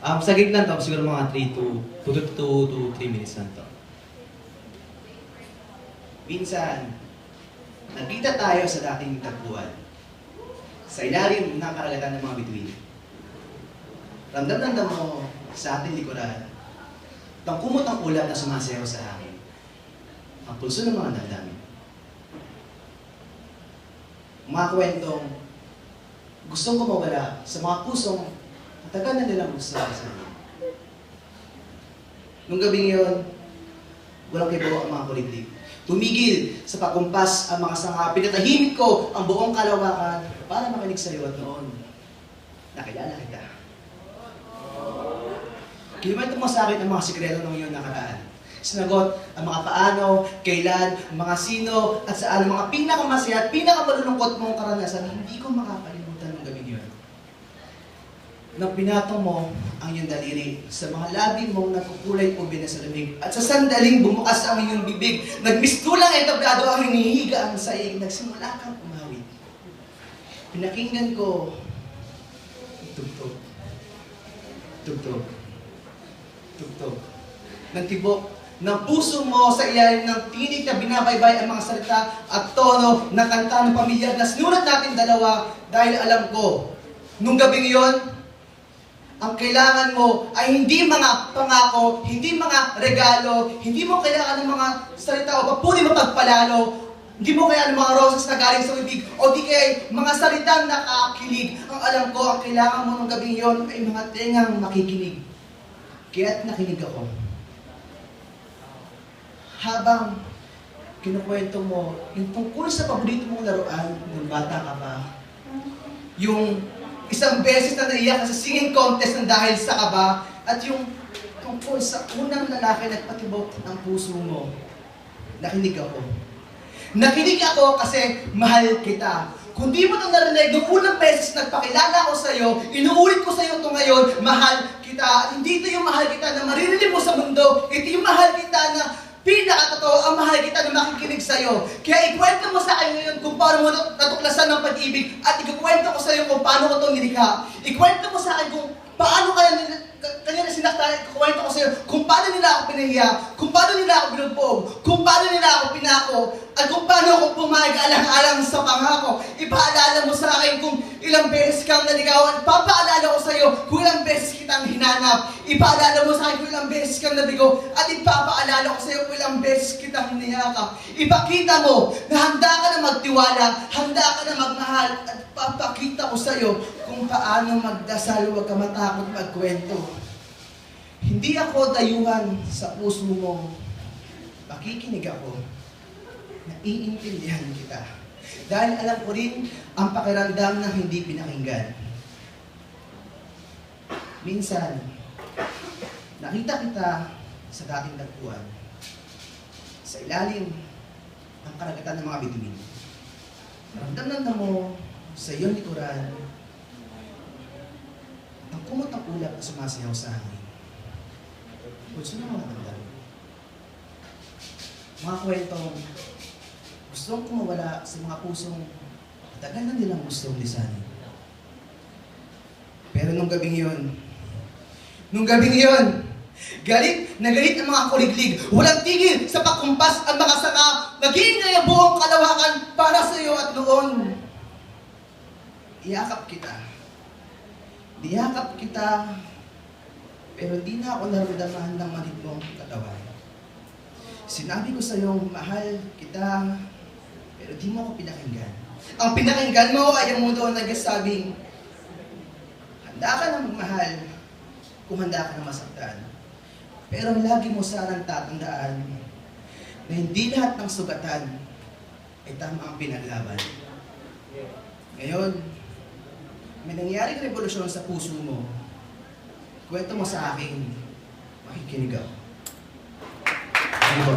Saglit lang to, siguro mga 2 to 3 minutes lang to. Minsan, nagkita tayo sa dating tagpuan, sa ilalim ng karagatan ng mga bituin. Ramdam mo sa ating likuran, tangkumot ang ulap na sumasayaw sa hangin, ang pulso ng mga damdamin. Mga kwentong gustong kumawala sa mga pusong matagal na nilang gusto sa amin. Nung gabing yun, walang kibo ang mga kuliglig. Tumigil sa pagkumpas ang mga sanga. Pinatahimik ko ang buong kalawakan para makinig sa iyo at noon. Nakilala kita. Kinuwento mo sa akin ang mga sikreto ng iyong nakaraan. Sinagot ang mga paano, kailan, mga sino, at saan ang mga pinakamasaya at pinakamalulungkot mong karanasan, hindi ko makakalimutan ng gabing yun. Nang pinatong mo ang iyong daliri sa mga labi mong nagkukulay ube na sa lamig, at sa sandaling bumukas ang iyong bibig, nagmistulang entablado ang hinihiga ang saing, nagsimula kang umawit. Pinakinggan ko, tugtog, tugtog, tugtog, nagtibok ng puso mo sa ilalim ng tinig na binabaybay ang mga salita at tono ng kanta ng pamilyar na sinulat natin dalawa dahil alam ko, nung gabing yon, ang kailangan mo ay hindi mga pangako, hindi mga regalo, hindi mo kailangan ng mga salita o papuri mo pagpalalo, hindi mo kailangan ng mga roses na galing sa bibig o di kaya mga salitang nakakakilig. Ang alam ko, ang kailangan mo nung gabing yon ay mga tengang makikinig. Kaya't nakinig ako. Habang kinukwento mo yung tungkol sa paborito mong laruan nung bata ka pa, yung isang beses na naiyak ka sa singing contest ng dahil sa kaba, at yung tungkol sa unang lalaki na nagpatibok ng puso mo, nakinig ako. Nakinig ako kasi mahal kita. Kung di mo ito narinig, nung unang beses nagpakilala ko sa iyo, inuulit ko sa iyo ito ngayon, mahal kita. Hindi ito yung mahal kita na maririnig mo sa mundo, ito yung mahal kita na pinakatotoo ang mahal kita na makikinig sa'yo. Kaya ikwento mo sa akin ngayon kung paano mo natuklasan ng pag-ibig at ikukwento ko sa iyo kung paano ko ito nilikha. Ikwento mo sa akin kung paano kanya sinaktan. Ikukwento ko sa iyo kung paano nila ako pinahiya, kung paano nila ako binugbog, kung paano nila ako pinako, at kung paano ako pumayag alang-alang sa pangako. Ipaalala mo sa akin kung ilang beses kang naligawan. Papaalala ko sa iyo kung ilang beses kitang hinanap. Ipaalala mo sa akin kung ilang beses kang nabigo. At ipapaalala ko sa iyo kung ilang beses kitang niyakap. Ipakita mo na handa ka na magtiwala, handa ka na magmahal. At papakita ko sa iyo kung paano magdasal, huwag ka matakot magkwento. Hindi ako dayuhan sa puso mo. Pakikinig ako. Naiintindihan kita. Dahil alam ko rin ang pakiramdam ng hindi pinakinggan. Minsan, nakita kita sa dating tagpuan, sa ilalim ng karagatan ng mga bituin. Naramdaman mo sa iyong likuran ang kumot ng ulap na sumasayaw sa hangin. Pulso ng mga damdamin. Mga kwentong gustong kumawala sa mga pusong matagal na nilang gustong lisanin. Pero nung gabing yun, galit na galit ang mga kuliglig. Walang tigil sa pagkumpas ang mga sanga. Nag-iingay ang buong kalawakan para sa iyo at noon. Iyakap kita. Niyakap kita, pero di na ako naramdaman ng manhid mong katawan. Sinabi ko sa iyo, mahal kita, pero di mo ako pinakinggan. Ang pinakinggan mo ay ang mundo na nagsasabing, handa ka na magmahal kung handa ka na masaktan. Pero lagi mo sanang tatandaan na hindi lahat ng sugatan ay tama ang pinaglaban. Ngayon, may nangyaring revolusyon sa puso mo. Kwento mo sa akin, makikinig ako. Ano ba?